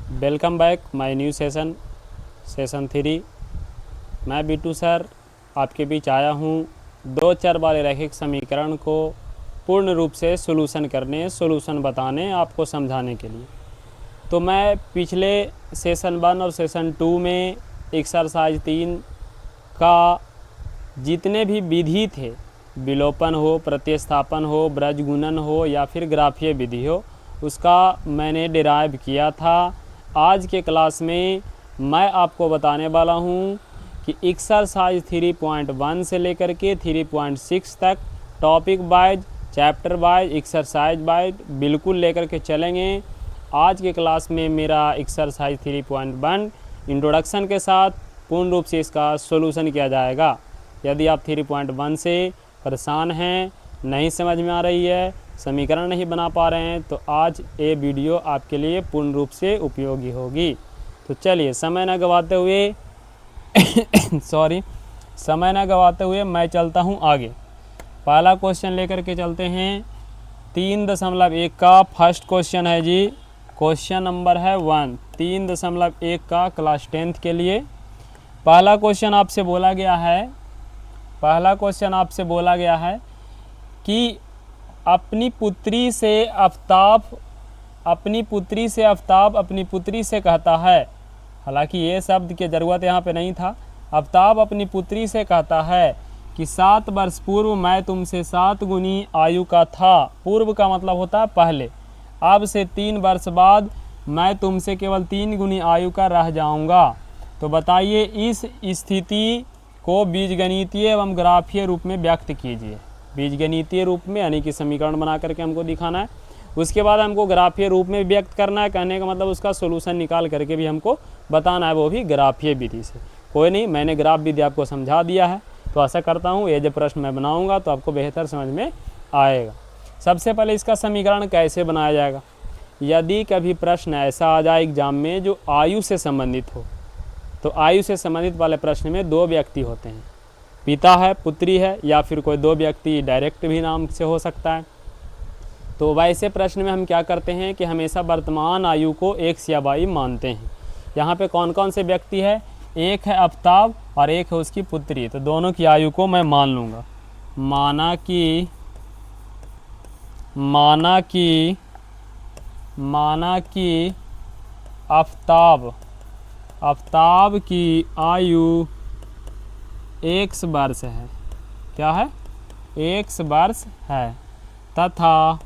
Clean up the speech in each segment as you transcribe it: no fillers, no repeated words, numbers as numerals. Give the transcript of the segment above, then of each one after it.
Welcome back my new session 3। मैं Bittu sir आपके बीच आया हूँ दो चर वाले रैखिक समीकरण को पूर्ण रूप से सोल्यूशन बताने, आपको समझाने के लिए। तो मैं पिछले सेशन 1 और सेशन 2 में एक्सरसाइज 3 का जितने भी विधि थे, विलोपन हो, प्रतिस्थापन हो, ब्रजगुणन हो या फिर ग्राफीय विधि हो, उसका मैंने डिराइव किया था। आज के क्लास में मैं आपको बताने वाला हूँ कि एक्सरसाइज 3.1 से लेकर के 3.6 तक topic wise, chapter wise, exercise wise बिल्कुल लेकर के चलेंगे। आज के क्लास में मेरा एक्सरसाइज 3.1 इंट्रोडक्शन के साथ पूर्ण रूप से इसका सॉल्यूशन किया जाएगा। यदि आप 3.1 से परेशान हैं, नहीं समझ में आ रही है, समीकरण नहीं बना पा रहे हैं, तो आज ये वीडियो आपके लिए पूर्ण रूप से उपयोगी होगी। तो चलिए समय न गवाते हुए समय न गवाते हुए मैं चलता हूँ आगे। पहला क्वेश्चन लेकर के चलते हैं 3.1 का फर्स्ट क्वेश्चन है जी। क्वेश्चन नंबर है 1, 3.1 का क्लास 10th के लिए। पहला क्वेश्चन आपसे बोला गया है कि अपनी पुत्री से आफ्ताब अपनी पुत्री से कहता है, हालांकि ये शब्द की ज़रूरत यहाँ पे नहीं था। आफ्ताब अपनी पुत्री से कहता है कि 7 वर्ष पूर्व मैं तुमसे 7 गुनी आयु का था। पूर्व का मतलब होता है पहले। अब से 3 वर्ष बाद मैं तुमसे केवल 3 गुनी आयु का रह जाऊंगा। तो बताइए इस स्थिति को बीजगणितीय एवं ग्राफीय रूप में व्यक्त कीजिए। बीजगणितीय रूप में यानी कि समीकरण बना करके हमको दिखाना है, उसके बाद हमको ग्राफीय रूप में व्यक्त करना है। कहने का मतलब उसका सोल्यूशन निकाल करके भी हमको बताना है, वो भी ग्राफीय विधि से। कोई नहीं, मैंने ग्राफ विधि आपको समझा दिया है, तो आशा करता हूँ ये जब प्रश्न मैं बनाऊँगा तो आपको बेहतर समझ में आएगा। सबसे पहले इसका समीकरण कैसे बनाया जाएगा। यदि कभी प्रश्न ऐसा आ जाए एग्जाम में जो आयु से संबंधित हो, तो आयु से संबंधित वाले प्रश्न में 2 व्यक्ति होते हैं, पिता है, पुत्री है, या फिर कोई 2 व्यक्ति डायरेक्ट भी नाम से हो सकता है। तो वैसे प्रश्न में हम क्या करते हैं कि हमेशा वर्तमान आयु को x या y मानते हैं। यहाँ पे कौन कौन से व्यक्ति है, एक है आफ्ताब और एक है उसकी पुत्री, तो दोनों की आयु को मैं मान लूँगा। माना कि आफ्ताब की आयु x वर्ष है। क्या है? x वर्ष है, तथा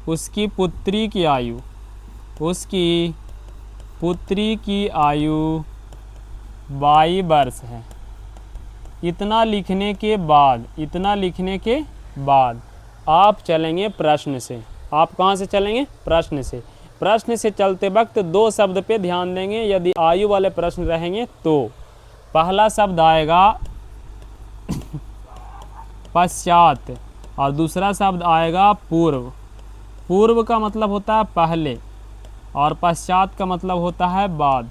उसकी पुत्री की आयु y वर्ष है। इतना लिखने के बाद आप चलेंगे प्रश्न से। आप कहाँ से चलेंगे? प्रश्न से। प्रश्न से चलते वक्त 2 शब्द पे ध्यान देंगे। यदि आयु वाले प्रश्न रहेंगे तो पहला शब्द आएगा पश्चात और दूसरा शब्द आएगा पूर्व। पूर्व का मतलब होता है पहले और पश्चात का मतलब होता है बाद।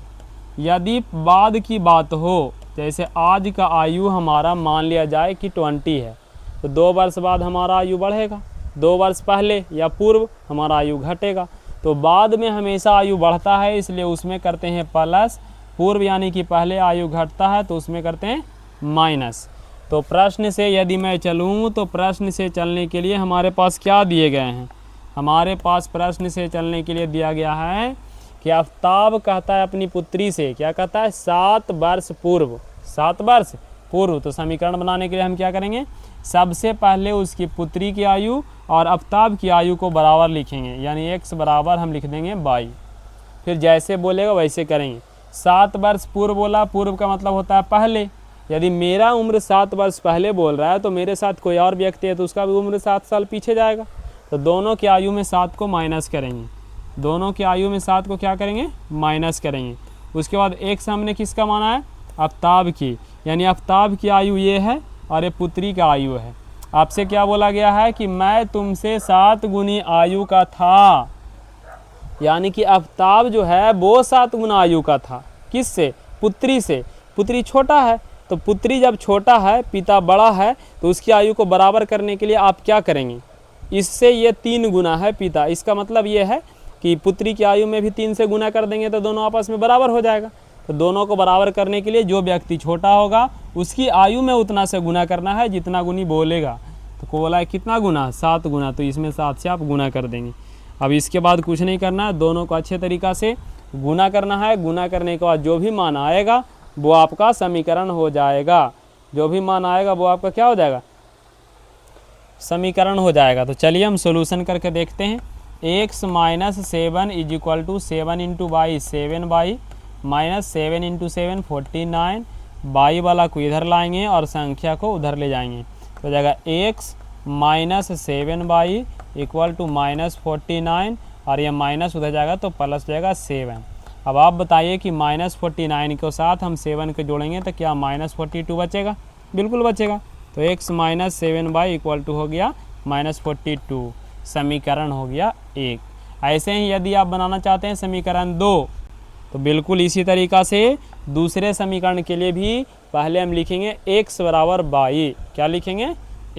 यदि बाद की बात हो, जैसे आज का आयु हमारा मान लिया जाए कि 20 है, तो 2 वर्ष बाद हमारा आयु बढ़ेगा। 2 वर्ष पहले या पूर्व हमारा आयु घटेगा। तो बाद में हमेशा आयु बढ़ता है, इसलिए उसमें करते हैं प्लस। पूर्व यानी कि पहले आयु घटता है तो उसमें करते हैं माइनस। तो प्रश्न से यदि मैं चलूँ तो प्रश्न से चलने के लिए हमारे पास क्या दिए गए हैं? हमारे पास प्रश्न से चलने के लिए दिया गया है कि आफ्ताब कहता है अपनी पुत्री से, क्या कहता है? 7 वर्ष पूर्व। 7 वर्ष पूर्व। तो समीकरण बनाने के लिए हम क्या करेंगे? सबसे पहले उसकी पुत्री की आयु और आफ्ताब की आयु को बराबर लिखेंगे, यानी x बराबर हम लिख देंगे y। फिर जैसे बोलेगा वैसे करेंगे। 7 वर्ष पूर्व बोला, पूर्व का मतलब होता है पहले। यदि मेरा उम्र 7 वर्ष पहले बोल रहा है तो मेरे साथ कोई और व्यक्ति है तो उसका भी उम्र 7 साल पीछे जाएगा। तो दोनों की आयु में 7 को माइनस करेंगे। दोनों की आयु में 7 को क्या करेंगे? माइनस करेंगे। उसके बाद x हमने किसका माना है? आफ्ताब की, यानी आफ्ताब की आयु ये है और ये पुत्री का आयु है। आपसे क्या बोला गया है कि मैं तुमसे 7 गुनी आयु का था, यानी कि आफ्ताब जो है वो 7 गुना आयु का था। किससे? पुत्री से। पुत्री छोटा है, तो पुत्री जब छोटा है, पिता बड़ा है, तो उसकी आयु को बराबर करने के लिए आप क्या करेंगे? इससे ये 3 गुना है पिता। इसका मतलब ये है कि पुत्री की आयु में भी 3 से गुना कर देंगे तो दोनों आपस में बराबर हो जाएगा। तो दोनों को बराबर करने के लिए जो व्यक्ति छोटा होगा उसकी आयु में उतना से गुना करना है जितना गुनी बोलेगा। तो को बोला है कितना गुना, 7 गुना, तो इसमें 7 से आप गुना कर देंगे। अब इसके बाद कुछ नहीं करना है, दोनों को अच्छे तरीक़ा से गुना करना है। गुना करने के बाद जो भी मान आएगा वो आपका समीकरण हो जाएगा। जो भी मान आएगा वो आपका क्या हो जाएगा, समीकरण हो जाएगा। तो चलिए हम सोल्यूशन करके देखते हैं। x minus 7 is equal to 7 into by 7y minus 7 into 7 49। By वाला को इधर लाएंगे और संख्या को उधर ले जाएंगे तो हो जाएगा x minus 7y equal to minus 49 और ये माइनस उधर जाएगा तो प्लस जाएगा 7। अब आप बताइए कि माइनस 49 के साथ हम 7 के जोड़ेंगे तो क्या माइनस 42 बचेगा? बिल्कुल बचेगा। तो x minus 7y equal to हो गया माइनस 42, समीकरण हो गया 1। ऐसे ही यदि आप बनाना चाहते हैं समीकरण 2 तो बिल्कुल इसी तरीक़ा से दूसरे समीकरण के लिए भी पहले हम लिखेंगे x बराबर 22। क्या लिखेंगे?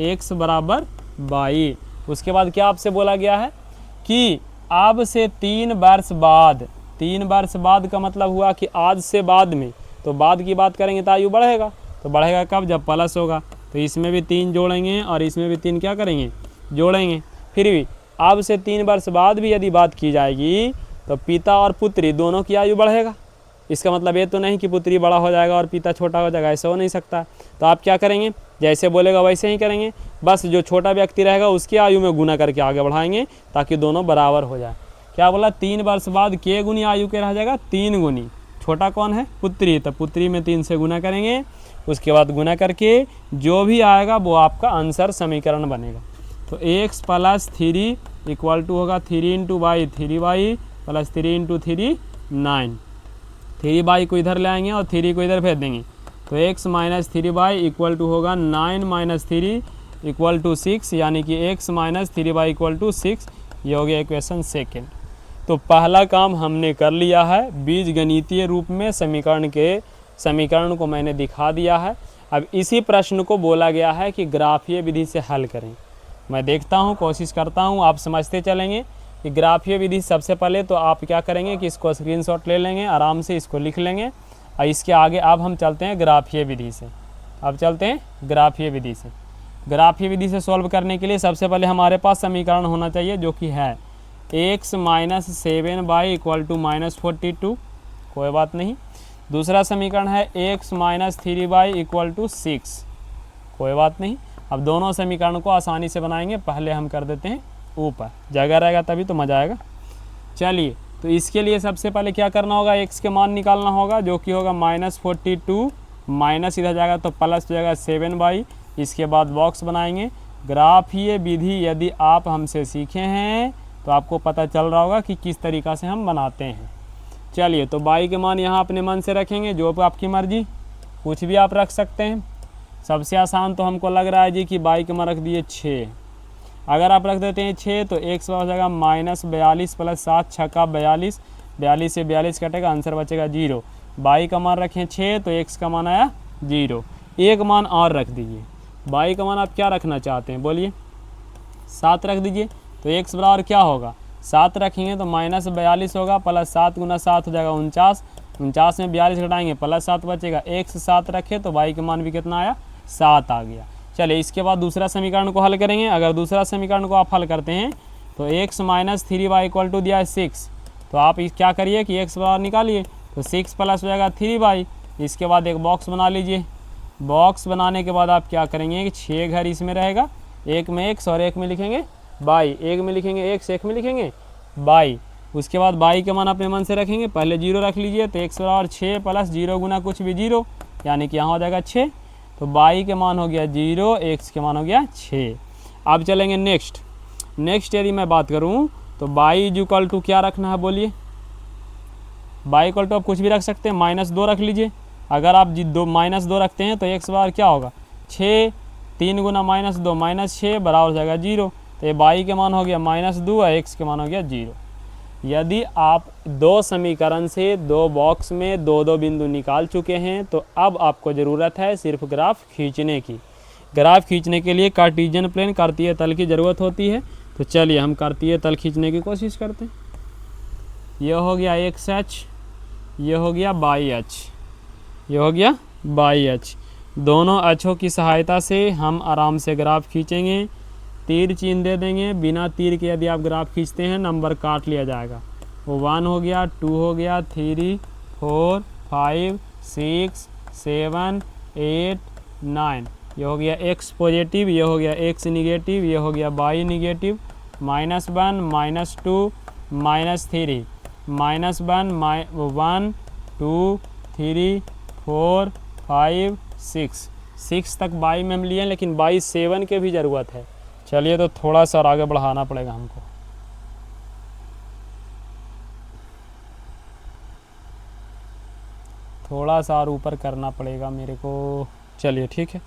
x बराबर 22। उसके बाद क्या आपसे बोला गया है कि अब से 3 वर्ष बाद, 3 वर्ष बाद का मतलब हुआ कि आज से बाद में, तो बाद की बात करेंगे तो आयु बढ़ेगा। तो बढ़ेगा कब? जब प्लस होगा। तो इसमें भी 3 जोड़ेंगे और इसमें भी 3 क्या करेंगे? जोड़ेंगे। फिर भी अब से 3 वर्ष बाद भी यदि बात की जाएगी तो पिता और पुत्री दोनों की आयु बढ़ेगा। इसका मतलब ये तो नहीं कि पुत्री बड़ा हो जाएगा और पिता छोटा हो जाएगा, ऐसा हो नहीं सकता। तो आप क्या करेंगे? जैसे बोलेगा वैसे ही करेंगे, बस जो छोटा व्यक्ति रहेगा उसकी आयु में गुना करके आगे बढ़ाएंगे ताकि दोनों बराबर हो जाए। क्या बोला? 3 वर्ष बाद के गुनी आयु के रह जाएगा? 3 गुनी। छोटा कौन है? पुत्री। तो पुत्री में 3 से गुना करेंगे, उसके बाद गुना करके जो भी आएगा वो आपका आंसर समीकरण बनेगा। तो x प्लस 3 इक्वल टू होगा 3 into by 3y plus 3 into 3 9। 3y को इधर ले आएंगे और 3 को इधर भेज देंगे तो x minus 3y equal to होगा 9 माइनस 3 इक्वल टू 6, यानी कि x minus 3y equal to 6। ये हो गया इक्वेशन सेकेंड। तो पहला काम हमने कर लिया है, बीज गणितीय रूप में समीकरण को मैंने दिखा दिया है। अब इसी प्रश्न को बोला गया है कि ग्राफीय विधि से हल करें। मैं देखता हूँ, कोशिश करता हूँ, आप समझते चलेंगे कि ग्राफीय विधि सबसे पहले तो आप क्या करेंगे कि इसको स्क्रीनशॉट ले लेंगे, आराम से इसको लिख लेंगे और इसके आगे अब हम चलते हैं ग्राफीय विधि से। अब चलते हैं ग्राफीय विधि से। ग्राफीय विधि से सॉल्व करने के लिए सबसे पहले हमारे पास समीकरण होना चाहिए जो कि है x minus 7y equal to minus 42। कोई बात नहीं। दूसरा समीकरण है x minus 3y equal to 6। कोई बात नहीं। अब दोनों समीकरण को आसानी से बनाएंगे। पहले हम कर देते हैं ऊपर, जगह रहेगा तभी तो मज़ा आएगा। चलिए, तो इसके लिए सबसे पहले क्या करना होगा, x के मान निकालना होगा जो कि होगा माइनस 42, माइनस इधर जाएगा तो प्लस हो जाएगा 7y। इसके बाद बॉक्स बनाएंगे। ग्राफीय विधि यदि आप हमसे सीखे हैं तो आपको पता चल रहा होगा कि किस तरीक़ा से हम बनाते हैं। चलिए, तो y के मान यहाँ अपने मन से रखेंगे, जो आपकी मर्जी, कुछ भी आप रख सकते हैं। सबसे आसान तो हमको लग रहा है जी कि y के मान रख दिए 6। अगर आप रख देते हैं 6 तो x हो जाएगा माइनस 42 प्लस 7 छक्का 42, 42 से 42 कटेगा, आंसर बचेगा 0। y का मान रखें 6 तो x का मान आया 0। एक मान और रख दीजिए। y का मान आप क्या रखना चाहते हैं बोलिए? 7 रख दीजिए। तो x बराबर क्या होगा? 7 रखेंगे तो माइनस 42 होगा, प्लस 7 गुना 7 हो जाएगा 49, 49 में 42 घटाएंगे प्लस 7 बचेगा। x 7 रखे तो y का मान भी कितना आया? 7 आ गया। चलिए, इसके बाद दूसरा समीकरण को हल करेंगे। अगर दूसरा समीकरण को आप हल करते हैं तो x minus 3y equal to दिया है 6। तो आप क्या करिए कि x बराबर निकालिए तो 6 प्लस हो जाएगा 3y। इसके बाद एक बॉक्स बना लीजिए। बॉक्स बनाने के बाद आप क्या करेंगे कि 6 घर इसमें रहेगा, एक में x और एक में लिखेंगे y, एक में लिखेंगे x, एक में लिखेंगे y। उसके बाद y के मान अपने मन से रखेंगे, पहले 0 रख लीजिए तो x बराबर 6 प्लस 0 गुना कुछ भी 0, यानी कि यहाँ हो जाएगा 6। तो y के मान हो गया 0, x के मान हो गया 6। अब चलेंगे नेक्स्ट यदि मैं बात करूँ तो y इक्वल टू क्या रखना है बोलिए? y इक्वल टू आप कुछ भी रख सकते हैं, -2 रख लीजिए। अगर आप -2 रखते हैं तो x बराबर क्या होगा? 6, 3 गुना -2 -6 बराबर हो जाएगा 0। तो ये y के मान हो गया -2 और x के मान हो गया 0। यदि आप 2 समीकरण से 2 बॉक्स में 2-2 बिंदु निकाल चुके हैं तो अब आपको ज़रूरत है सिर्फ ग्राफ खींचने की। ग्राफ खींचने के लिए कार्टेशियन प्लेन कार्तीय तल की ज़रूरत होती है। तो चलिए हम कार्तीय तल खींचने की कोशिश करते हैं। ये हो गया XH, ये हो गया बाई H, ये हो गया बाई H। दोनों अक्षों की सहायता से हम आराम से ग्राफ खींचेंगे। तीर चिन्ह दे देंगे, बिना तीर के यदि आप ग्राफ खींचते हैं नंबर काट लिया जाएगा। वो 1 हो गया, 2 हो गया, 3, 4, 5, 6, 7, 8, 9। ये हो गया X पॉजिटिव, ये हो गया X निगेटिव, ये हो गया बाई निगेटिव। -1, -2, -3, -1, 1, 2, 3, 4, 5, 6 तक बाई में हम लिए, लेकिन बाई 7 के भी ज़रूरत है। चलिए तो थोड़ा सा और आगे बढ़ाना पड़ेगा हमको। थोड़ा सा और ऊपर करना पड़ेगा मेरे को। चलिए ठीक है,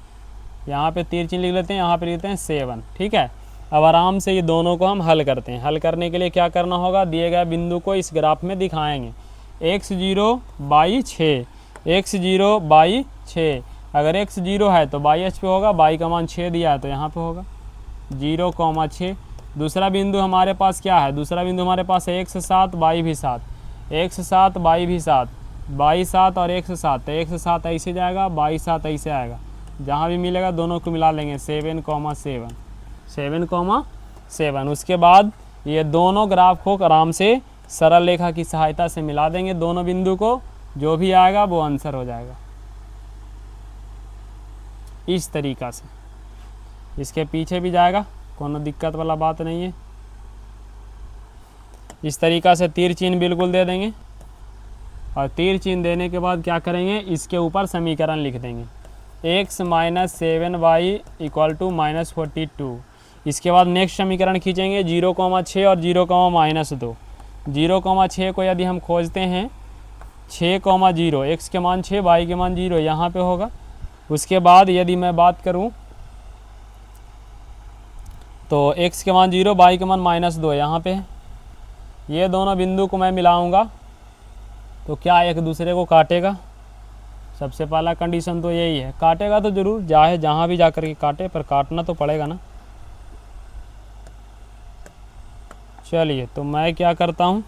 यहाँ पे तीर चिन्ह लिख लेते हैं, यहाँ पे लिखते हैं 7। ठीक है, अब आराम से ये दोनों को हम हल करते हैं। हल करने के लिए क्या करना होगा, दिए गए बिंदु को इस ग्राफ में दिखाएंगे। x0/6, x0/6। अगर x0 है तो बाई H पे होगा, बाई का मान 6 दिया है तो यहाँ पे होगा 0,6। दूसरा बिंदु हमारे पास क्या है, दूसरा बिंदु हमारे पास है x7, बाई भी 7, x7 बाई भी 7, बाई 7 और x7। तो x7 ऐसे जाएगा, बाई 7 ऐसे आएगा। जहाँ भी मिलेगा दोनों को मिला लेंगे, 7,7, 7,7। उसके बाद ये दोनों ग्राफ को आराम से सरल रेखा की सहायता से मिला देंगे दोनों बिंदु को, जो भी आएगा वो आंसर हो जाएगा। इस तरीक़ा से इसके पीछे भी जाएगा, कोनो दिक्कत वाला बात नहीं है। इस तरीक़ा से तीर चिन्ह बिल्कुल दे देंगे, और तीर चिन्ह देने के बाद क्या करेंगे, इसके ऊपर समीकरण लिख देंगे। x - 7y = -42। इसके बाद नेक्स्ट समीकरण खींचेंगे 0,6 और 0,-2। 0,6 को यदि हम खोजते हैं, 6,0, x के मान 6, y के मान 0 यहाँ पे होगा। उसके बाद यदि मैं बात करूँ तो x के मान 0, y के मान -2 यहाँ पे है। ये दोनों बिंदु को मैं मिलाऊंगा तो क्या एक दूसरे को काटेगा? सबसे पहला कंडीशन तो यही है, काटेगा तो ज़रूर, चाहे जहाँ भी जा कर के काटे, पर काटना तो पड़ेगा ना। चलिए तो मैं क्या करता हूँ,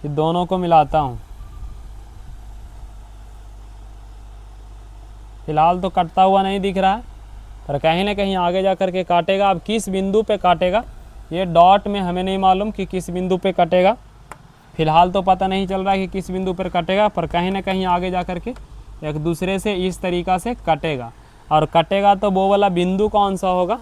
कि दोनों को मिलाता हूँ। फिलहाल तो कटता हुआ नहीं दिख रहा है, पर कहीं ना कहीं आगे जा कर के काटेगा। अब किस बिंदु पे काटेगा, ये डॉट में हमें नहीं मालूम कि किस बिंदु पे कटेगा। फिलहाल तो पता नहीं चल रहा है कि किस बिंदु पर कटेगा, पर कहीं ना कहीं आगे जा कर के एक दूसरे से इस तरीक़ा से कटेगा। और कटेगा तो वो वाला बिंदु कौन सा होगा,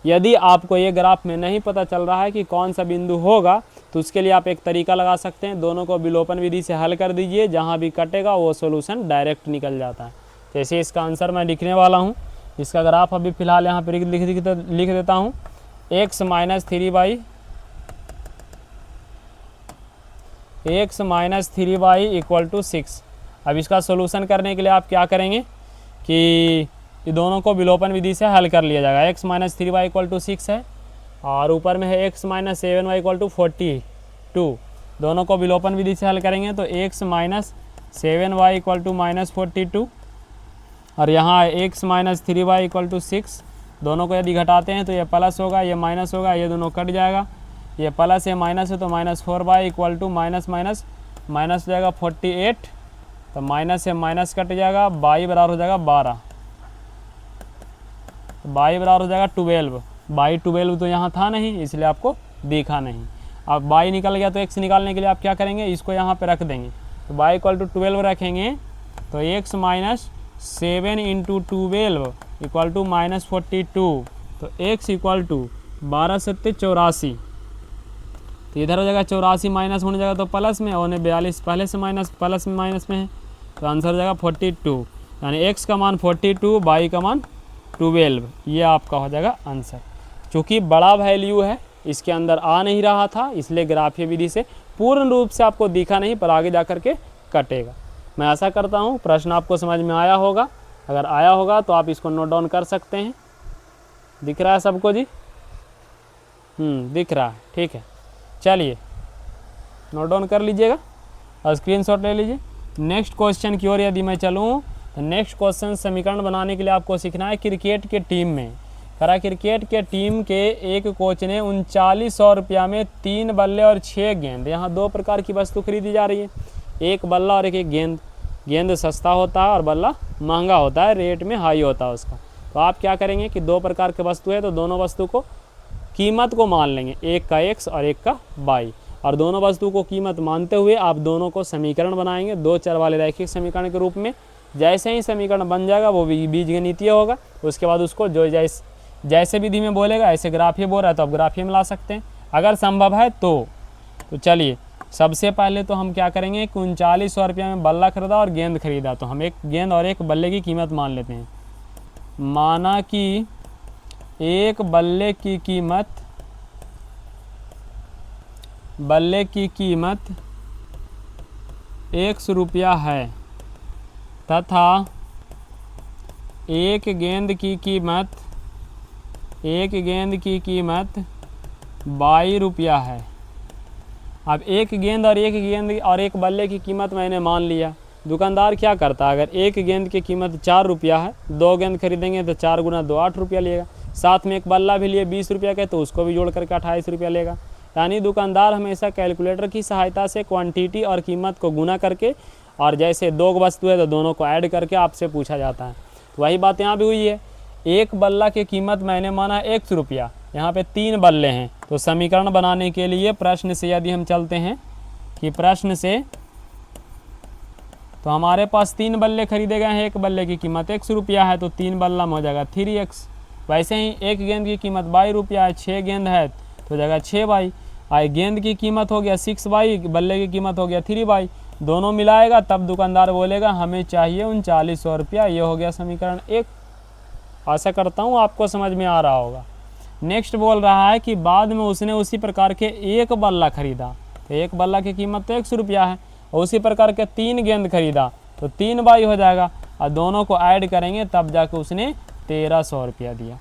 यदि आपको ये ग्राफ में नहीं पता चल रहा है कि कौन सा बिंदु होगा, तो उसके लिए आप एक तरीका लगा सकते हैं, दोनों को विलोपन विधि से हल कर दीजिए। जहाँ भी कटेगा वो सोल्यूशन डायरेक्ट निकल जाता है। जैसे इसका आंसर मैं लिखने वाला हूँ, इसका ग्राफ अभी फ़िलहाल यहाँ पर लिख देता हूँ। x - 3y = 6। अब इसका सोल्यूशन करने के लिए आप क्या करेंगे कि ये दोनों को विलोपन विधि से हल कर लिया जाएगा। x - 3y = 6 है, और ऊपर में है x - 7y = 42। दोनों को विलोपन विधि से हल करेंगे तो x - 7y = -42, और यहाँ x - 3y = 6। दोनों को यदि घटाते हैं तो ये प्लस होगा, ये माइनस होगा, ये दोनों कट जाएगा। ये प्लस है माइनस है तो -4y = माइनस जाएगा 48, तो माइनस से माइनस कट जाएगा, y बराबर हो जाएगा 12, तो y बराबर हो जाएगा 12। y 12 तो यहाँ था नहीं, इसलिए आपको देखा नहीं। अब y निकल गया तो x निकालने के लिए आप क्या करेंगे, इसको यहाँ पे रख देंगे। तो y = 12 रखेंगे तो x - 7 × 12 = -42। तो x = 12 × 7 = 84। तो इधर हो जाएगा 84, माइनस होने जाएगा तो प्लस में, और 42 पहले से माइनस, प्लस में माइनस में है, तो आंसर हो जाएगा 42। यानी x का मान 42, y का मान 12, ये आपका हो जाएगा आंसर। चूँकि बड़ा वैल्यू है, इसके अंदर आ नहीं रहा था, इसलिए ग्राफीय विधि से पूर्ण रूप से आपको दिखा नहीं, पर आगे जा कर के कटेगा। मैं आशा करता हूँ प्रश्न आपको समझ में आया होगा। अगर आया होगा तो आप इसको नोट डाउन कर सकते हैं। दिख रहा है सबको जी? दिख रहा है, ठीक है। चलिए नोट डाउन कर लीजिएगा और स्क्रीनशॉट ले लीजिए। नेक्स्ट क्वेश्चन की ओर यदि मैं चलूँ तो नेक्स्ट क्वेश्चन समीकरण बनाने के लिए आपको सीखना है क्रिकेट के टीम में करा क्रिकेट के टीम के एक कोच ने 3900 रुपया में 3 बल्ले और 6 गेंद, यहाँ 2 प्रकार की वस्तु खरीदी जा रही है, एक बल्ला और एक गेंद। गेंद सस्ता होता है और बल्ला महंगा होता है, रेट में हाई होता है उसका। तो आप क्या करेंगे कि 2 प्रकार की वस्तु है तो दोनों वस्तु को कीमत को मान लेंगे, एक का x और एक का y, और दोनों वस्तु को कीमत मानते हुए आप दोनों को समीकरण बनाएंगे 2 चर वाले रैखिक समीकरण के रूप में। जैसे ही समीकरण बन जाएगा वो बीजगणितीय होगा, उसके बाद उसको जो जैसे विधि में बोलेगा ऐसे ग्राफीय बोल रहा है तो आप ग्राफीय में ला सकते हैं अगर संभव है तो चलिए सबसे पहले तो हम क्या करेंगे कि 3900 रुपया में बल्ला खरीदा और गेंद खरीदा, तो हम एक गेंद और एक बल्ले की कीमत मान लेते हैं। माना कि एक बल्ले की कीमत 100 रुपया है तथा एक गेंद की कीमत 22 रुपया है। अब एक गेंद और एक बल्ले की कीमत मैंने मान लिया। दुकानदार क्या करता है, अगर एक गेंद की कीमत 4 रुपया है, 2 गेंद खरीदेंगे तो 4 गुना 2 8 रुपया लेगा, साथ में एक बल्ला भी लिए 20 रुपया के तो उसको भी जोड़ करके 28 रुपया लेगा। यानी दुकानदार हमेशा कैलकुलेटर की सहायता से क्वांटिटी और कीमत को गुना करके, और जैसे 2 वस्तु है तो दोनों को ऐड करके आपसे पूछा जाता है। तो वही बात यहाँ भी हुई है, एक बल्ला की कीमत मैंने माना 100 रुपया, यहाँ पे 3 बल्ले हैं। तो समीकरण बनाने के लिए प्रश्न से यदि हम चलते हैं कि प्रश्न से, तो हमारे पास 3 बल्ले खरीदे गए हैं, एक बल्ले की कीमत 100 रुपया है तो 3 बल्ला में हो जाएगा 3x। वैसे ही एक गेंद की कीमत 22 रुपया है, 6 गेंद है तो जगह 6y, आई गेंद की कीमत हो गया 6y, बल्ले की कीमत हो गया 3y, दोनों मिलाएगा तब दुकानदार बोलेगा हमें चाहिए 3900 रुपया। ये हो गया समीकरण 1। आशा करता हूँ आपको समझ में आ रहा होगा। नेक्स्ट बोल रहा है कि बाद में उसने उसी प्रकार के एक बल्ला खरीदा, तो एक बल्ला की कीमत तो 100 रुपया है, और उसी प्रकार के 3 गेंद खरीदा तो 3y हो जाएगा, और दोनों को ऐड करेंगे तब जाके उसने 1300 रुपया दिया।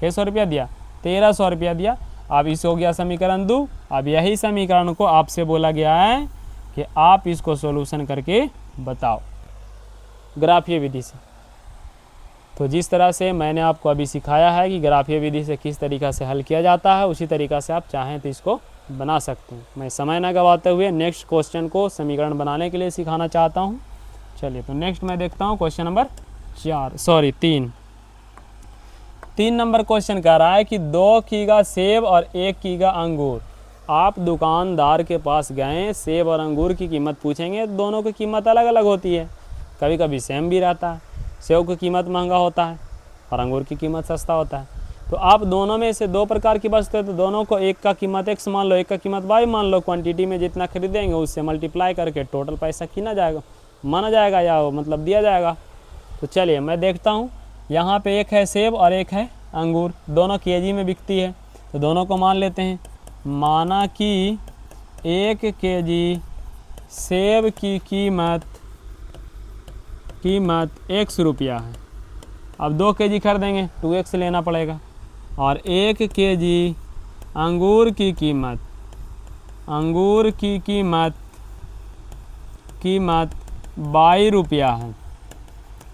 कैसे रुपया दिया? 1300 रुपया दिया। अब इस हो गया समीकरण 2। अब यही समीकरण को आपसे बोला गया है कि आप इसको सॉल्यूशन करके बताओ ग्राफीय विधि से। तो जिस तरह से मैंने आपको अभी सिखाया है कि ग्राफीय विधि से किस तरीक़ा से हल किया जाता है, उसी तरीक़ा से आप चाहें तो इसको बना सकते हैं। मैं समय ना गवाते हुए नेक्स्ट क्वेश्चन को समीकरण बनाने के लिए सिखाना चाहता हूँ। चलिए तो नेक्स्ट मैं देखता हूँ क्वेश्चन नंबर 3 नंबर क्वेश्चन कह रहा है कि 2 किलो सेब और 1 किलो अंगूर। आप दुकानदार के पास गए, सेब और अंगूर की कीमत पूछेंगे, दोनों की कीमत अलग अलग होती है, कभी कभी सेम भी रहता है। सेब की कीमत महंगा होता है और अंगूर की कीमत सस्ता होता है। तो आप दोनों में से 2 प्रकार की वस्तु है तो दोनों को एक का कीमत x मान लो, एक का कीमत y मान लो। क्वांटिटी में जितना खरीदेंगे उससे मल्टीप्लाई करके टोटल पैसा माना जाएगा या मतलब दिया जाएगा। तो चलिए मैं देखता हूँ, यहाँ पे एक है सेब और एक है अंगूर, दोनों केजी में बिकती है तो दोनों को मान लेते हैं। माना कि 1 केजी सेब की कीमत 100 रुपया है। अब 2 केजी खरीदेंगे 2x लेना पड़ेगा, और 1 केजी अंगूर की कीमत 22 रुपया है।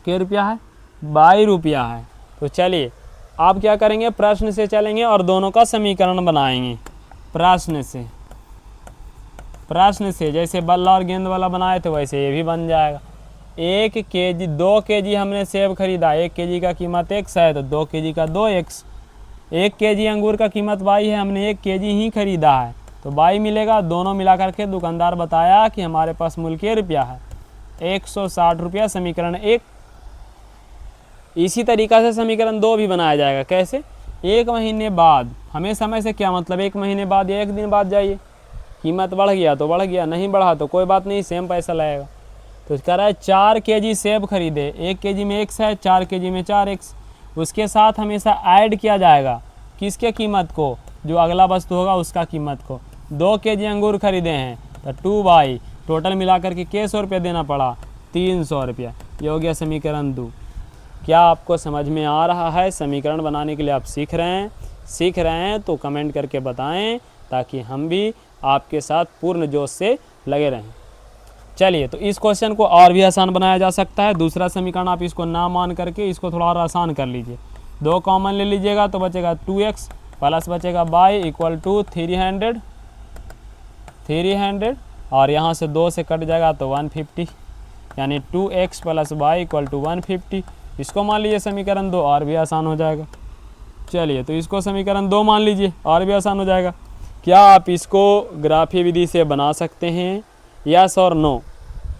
क्या रुपया है? 22 रुपया है। तो चलिए आप क्या करेंगे, प्रश्न से चलेंगे और दोनों का समीकरण बनाएंगे। प्रश्न से जैसे बल्ला और गेंद वाला बनाए थे वैसे ये भी बन जाएगा। 1 केजी 2 केजी हमने सेब खरीदा, 1 केजी का कीमत x है तो 2 केजी का 2x। 1 केजी अंगूर का कीमत y है, हमने 1 केजी ही खरीदा है तो y मिलेगा। दोनों मिला करके दुकानदार बताया कि हमारे पास मूल्य क्या रुपया है, 160 रुपया। समीकरण 1। इसी तरीक़ा से समीकरण 2 भी बनाया जाएगा। कैसे? 1 महीने बाद, हमें समय से क्या मतलब, 1 महीने बाद या 1 दिन बाद जाइए, कीमत बढ़ गया तो बढ़ गया, नहीं बढ़ा तो कोई बात नहीं, सेम पैसा लगेगा। तो कह रहा है 4 केजी सेब खरीदे, 1 केजी में x है, 4 केजी में 4x। उसके साथ हमेशा ऐड किया जाएगा किसके कीमत को, जो अगला वस्तु होगा उसका कीमत को। 2 केजी अंगूर खरीदे हैं तो 2y, टोटल मिलाकर के क्या 100 रुपया देना पड़ा, 300 रुपया। ये हो गया समीकरण 2। क्या आपको समझ में आ रहा है? समीकरण बनाने के लिए आप सीख रहे हैं तो कमेंट करके बताएं ताकि हम भी आपके साथ पूर्ण जोश से लगे रहें। चलिए तो इस क्वेश्चन को और भी आसान बनाया जा सकता है। दूसरा समीकरण आप इसको ना मान करके इसको थोड़ा और आसान कर लीजिए। 2 कॉमन ले लीजिएगा तो बचेगा 2x प्लस बचेगा y इक्वल टू 300 और यहाँ से 2 से कट जाएगा तो 150, यानी 2x plus Y equal to 150। इसको मान लीजिए समीकरण 2, और भी आसान हो जाएगा। चलिए तो इसको समीकरण 2 मान लीजिए, और भी आसान हो जाएगा। क्या आप इसको ग्राफी विधि से बना सकते हैं? यस और नो।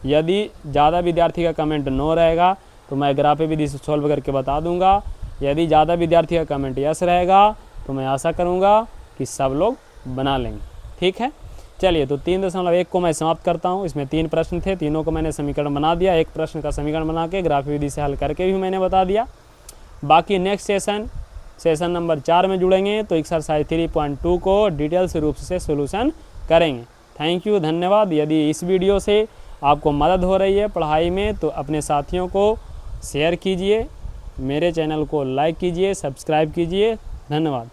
यदि ज़्यादा विद्यार्थी का कमेंट नो रहेगा तो मैं ग्राफी विधि से सॉल्व करके बता दूंगा। यदि ज़्यादा विद्यार्थी का कमेंट यस रहेगा तो मैं आशा करूंगा कि सब लोग बना लेंगे। ठीक है, चलिए तो 3.1 को मैं समाप्त करता हूं। इसमें 3 प्रश्न थे, तीनों को मैंने समीकरण बना दिया। एक प्रश्न का समीकरण बना के ग्राफी विधि से हल करके भी मैंने बता दिया। बाकी नेक्स्ट सेशन नंबर 4 में जुड़ेंगे तो एक्सरसाइज 3.2 को डिटेल्स रूप से सोल्यूशन करेंगे। थैंक यू, धन्यवाद। यदि इस वीडियो से आपको मदद हो रही है पढ़ाई में तो अपने साथियों को शेयर कीजिए, मेरे चैनल को लाइक कीजिए, सब्सक्राइब कीजिए। धन्यवाद।